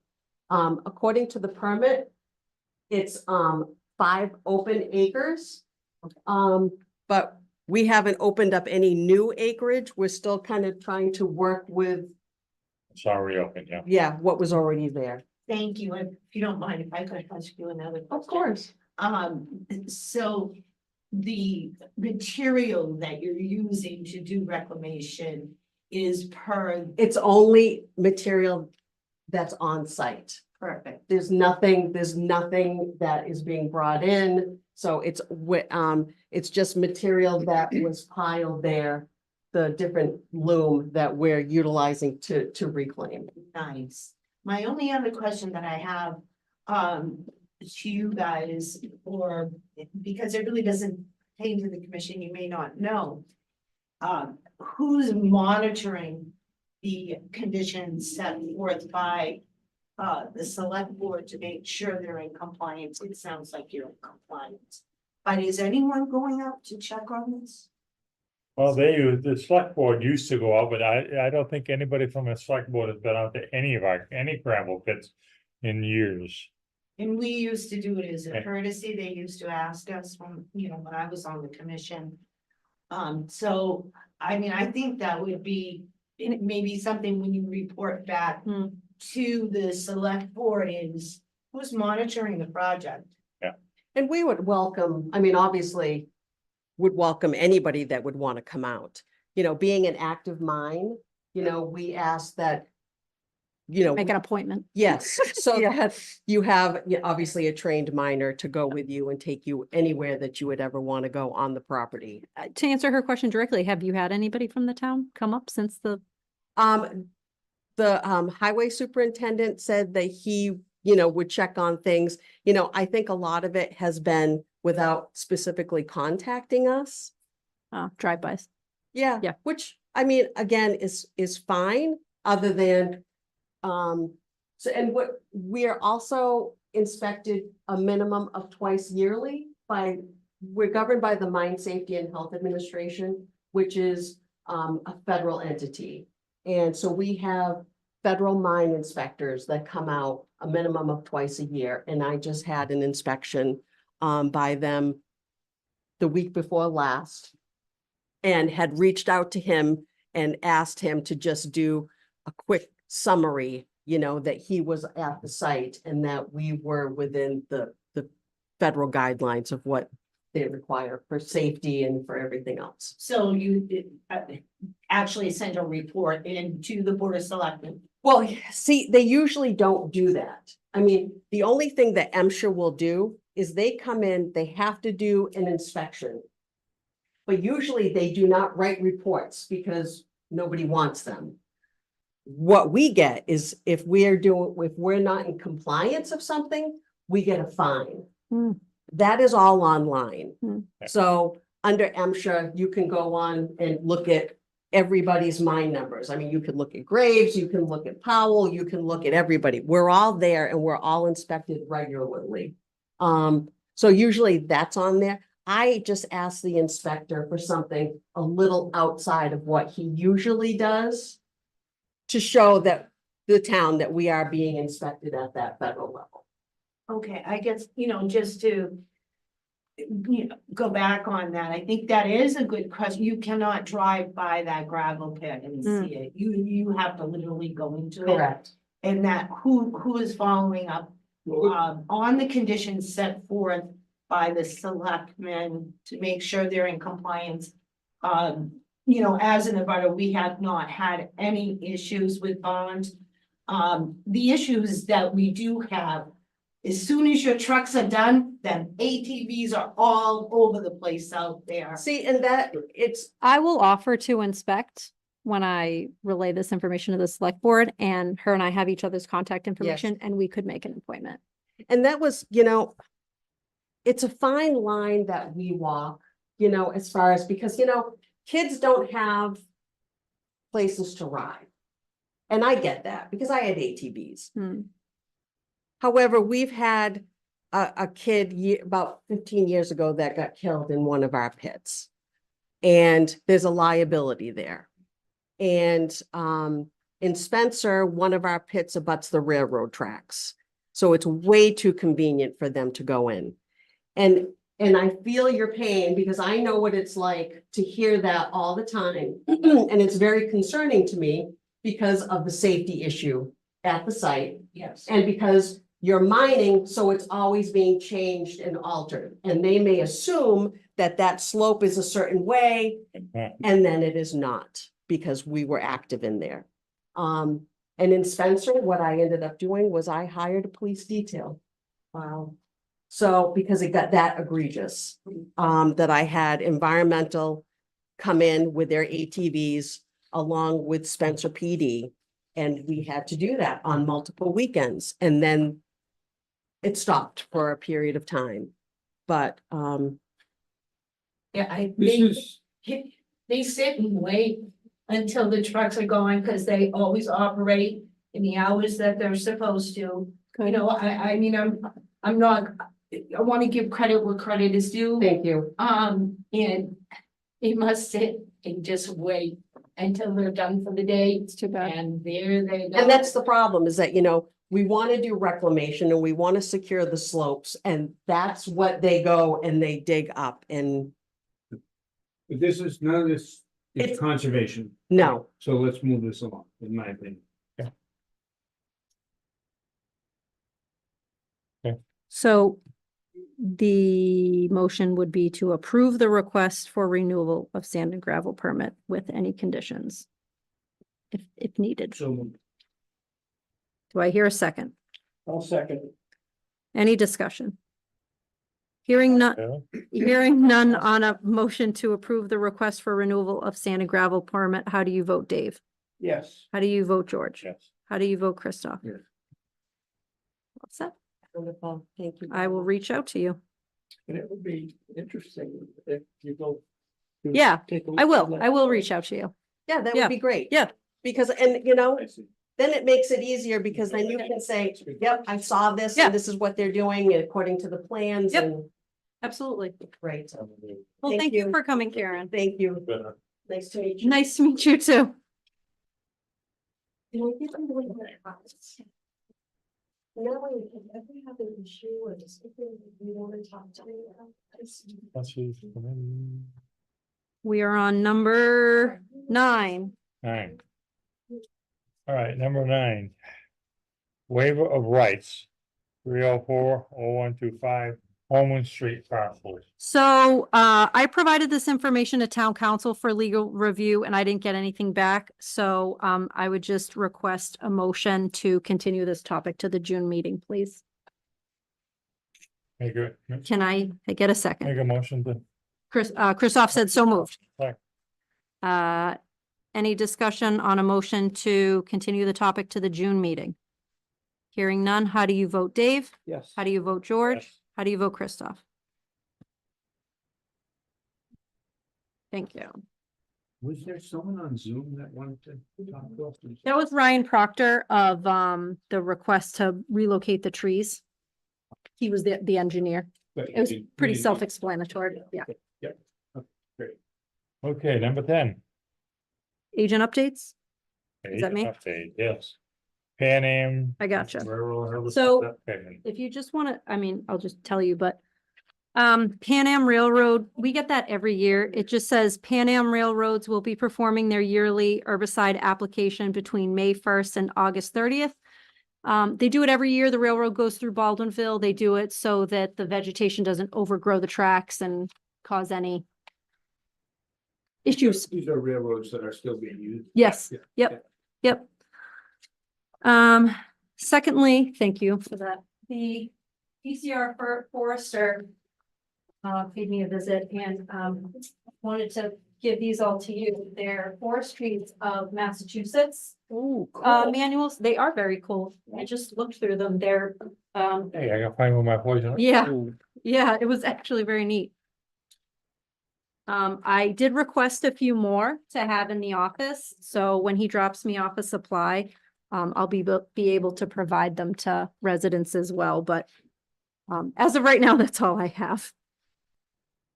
According to the permit, it's 5 open acres. But we haven't opened up any new acreage. We're still kind of trying to work with, It's already open, yeah. what was already there. Thank you, if you don't mind, if I could ask you another question. Of course. So the material that you're using to do reclamation is per It's only material that's on site. perfect. There's nothing that is being brought in. So it's just material that was piled there, the different loom that we're utilizing to reclaim. Nice. My only other question that I have, to you guys, or because it really doesn't pertain to the commission, you may not know. Who's monitoring the conditions set forth by the select board to make sure they're in compliance? It sounds like you're in compliance. But is anyone going out to check on this? Well, the select board used to go out, but I don't think anybody from the select board has been out to any gravel pits in years. And we used to do it as a Okay. courtesy. They used to ask us when I was on the commission. So, I mean, I think that would be maybe something when you report back to the select board is who's monitoring the project. And we would welcome, I mean, obviously, would welcome anybody that would want to come out. Being an active mine, we ask that, Make an appointment. yes, so Yeah. that you have obviously a trained miner to go with you and take you anywhere that you would ever want to go on the property. To answer her question directly, have you had anybody from the town come up since the? The highway superintendent said that he, would check on things. I think a lot of it has been without specifically contacting us. Drive-bys. Yeah. Yeah. Which, I mean, again, is fine, other than, and what, we are also inspected a minimum of twice yearly we're governed by the Mine Safety and Health Administration, which is a federal entity. And so we have federal mine inspectors that come out a minimum of twice a year. And I just had an inspection by them the week before last, and had reached out to him and asked him to just do a quick summary, that he was at the site and that we were within the federal guidelines of what they require for safety and for everything else. So you did actually send a report in to the Board of Selectmen. Well, see, they usually don't do that. I mean, the only thing that MSHA will do is they come in, they have to do an inspection. But usually they do not write reports because nobody wants them. What we get is if we're not in compliance of something, we get a fine. That is all online. So under MSHA, you can go on and look at everybody's mine numbers. I mean, you can look at Graves, you can look at Powell, you can look at everybody. We're all there and we're all inspected regularly. So usually that's on there. I just ask the inspector for something a little outside of what he usually does to show that the town that we are being inspected at that federal level. Okay, I guess, just to go back on that, I think that is a good question. You cannot drive by that gravel pit and see it. You have to literally go into it. Correct. And that who is following up on the conditions set forth by the selectmen to make sure they're in compliance. As an abutter, we have not had any issues with bonds. The issues that we do have As soon as your trucks are done, then ATVs are all over the place out there. See, and that, it's, I will offer to inspect when I relay this information to the select board, and her and I have each other's contact information, and we could make an appointment. and that was, you know, it's a fine line that we walk, you know, as far as, because, you know, kids don't have places to ride. And I get that, because I had ATVs. Hmm. However, we've had a kid about 15 years ago that got killed in one of our pits. And there's a liability there. And in Spencer, one of our pits abuts the railroad tracks. So it's way too convenient for them to go in. And I feel your pain because I know what it's like to hear that all the time. And it's very concerning to me because of the safety issue at the site. Yes. And because you're mining, so it's always being changed and altered. And they may assume that that slope is a certain way, and then it is not, because we were active in there. And in Spencer, what I ended up doing was I hired a police detail. Wow. So, because it got that egregious, that I had environmental come in with their ATVs along with Spencer PD. And we had to do that on multiple weekends, and then it stopped for a period of time. But, Yeah, This is, they sit and wait until the trucks are going, because they always operate in the hours that they're supposed to. You know, I mean, I'm not, I want to give credit where credit is due. thank you. And they must sit and just wait until they're done for the day. It's too bad. And there they go. And that's the problem, is that, you know, we want to do reclamation and we want to secure the slopes, and that's what they go and they dig up, and but this is, none of this It's- is conservation. no. So let's move this along, in my opinion. So the motion would be to approve the request for renewal of sand and gravel permit with any conditions, if needed. So Do I hear a second? I'll second. Any discussion? Hearing none, hearing none on a motion to approve the request for renewal of sand and gravel permit, how do you vote, Dave? Yes. How do you vote, George? Yes. How do you vote, Christoph? Yes. What's that? Wonderful, thank you. I will reach out to you. And it would be interesting if you go. to Yeah, take a I look will. at I will reach out to you. Yeah, that Yeah. would be great. Yeah. Because, and you know, I see. then it makes it easier, because then you can say, yep, I saw this, Yeah. and this is what they're doing according to the plans. Yep. And Absolutely. great. Well, thank you for coming, Karen. Thank you. Nice to meet you. Nice to meet you too. Can I get them to look at my house? Now, if you ever have an issue or just something you want to talk to me about, just- We are on number 9. 9. All right, number 9. Waiver of rights, 304-0125 Walnut Street parcel. So I provided this information to town council for legal review and I didn't get anything back. So I would just request a motion to continue this topic to the June meeting, please. Make a, Can I get a second? make a motion to. Christoph said so moved. Second. Any discussion on a motion to continue the topic to the June meeting? Hearing none, how do you vote, Dave? Yes. How do you vote, George? Yes. How do you vote, Christoph? Thank you. Was there someone on Zoom that wanted to talk to us? That was Ryan Proctor of the request to relocate the trees. He was the engineer. It was pretty self-explanatory. Yeah. Okay, number 10. Agent updates? Is that me? Update, yes. Pan Am. I gotcha. Railroad. So- Okay. If you just want to, I mean, I'll just tell you, but Pan Am Railroad, we get that every year. It just says Pan Am Railroads will be performing their yearly herbicide application between May 1st and August 30th. They do it every year. The railroad goes through Baldwinville. They do it so that the vegetation doesn't overgrow the tracks and cause any issues. These are railroads that are still being used. Yes, Yeah. yep. Secondly, thank you for that. The PCR Forester paid me a visit and wanted to give these all to you. They're Forestries of Massachusetts Ooh, manuals. They are very cool. I just looked through them. They're Hey, I gotta find where my poison. yeah, it was actually very neat. I did request a few more to have in the office, so when he drops me off a supply, I'll be able to provide them to residents as well, but as of right now, that's all I have.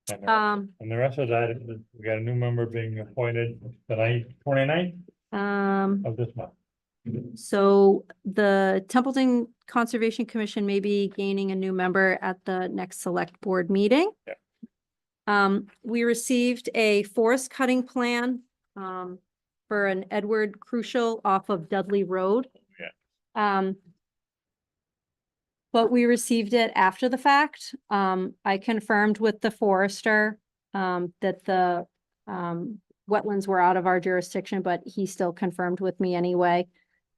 And the rest of that, we got a new member being appointed tonight, 29th of this month. So the Templeton Conservation Commission may be gaining a new member at the next select board meeting. We received a forest cutting plan for an Edward Crucial off of Dudley Road. But we received it after the fact. I confirmed with the forester that the wetlands were out of our jurisdiction, but he still confirmed with me anyway.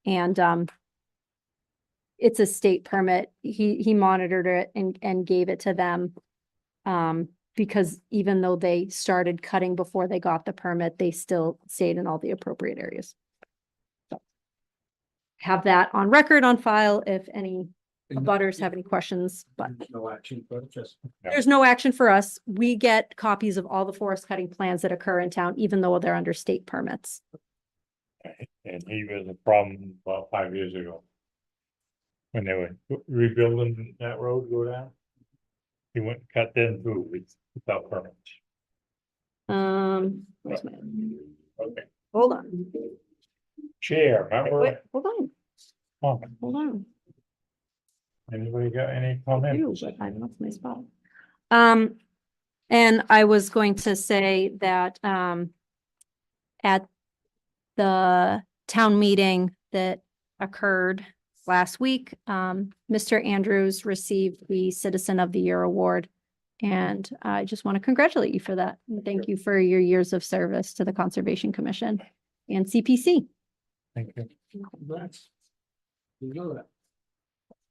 And it's a state permit. He monitored it and gave it to them. Because even though they started cutting before they got the permit, they still stayed in all the appropriate areas. So have that on record, on file, if any abutters have any questions, but No action, but just. there's no action for us. We get copies of all the forest cutting plans that occur in town, even though they're under state permits. And he was a problem about 5 years ago. When they were rebuilding that road go down. He went and cut them through without permits. Where's my, Okay, hold on, chair, remember? wait, hold on, Comment. hold on. Anybody got any do, comments? but I lost my spot. And I was going to say that, at the town meeting that occurred last week, Mr. Andrews received the Citizen of the Year award. And I just want to congratulate you for that. And thank you for your years of service to the Conservation Commission and CPC. Thank you. Congrats. You know that.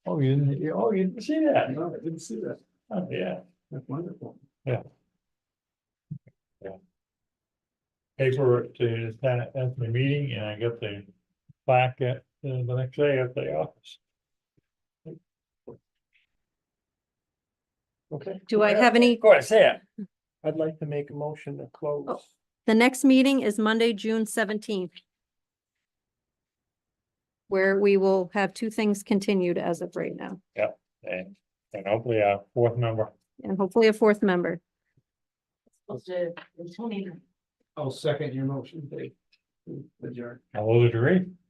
Oh, you didn't see that? No, I didn't see that. Oh, yeah. That's wonderful. Paper to at the meeting and I got the plaque at the next day at the office. Okay. Do I have any? Go ahead, say it. I'd like to make a motion to close. Oh. The next meeting is Monday, June 17th. Where we will have two things continued as of right now, And hopefully our fourth member. and hopefully a fourth member. I'll second your motion, Dave. Adjourn. All those agree?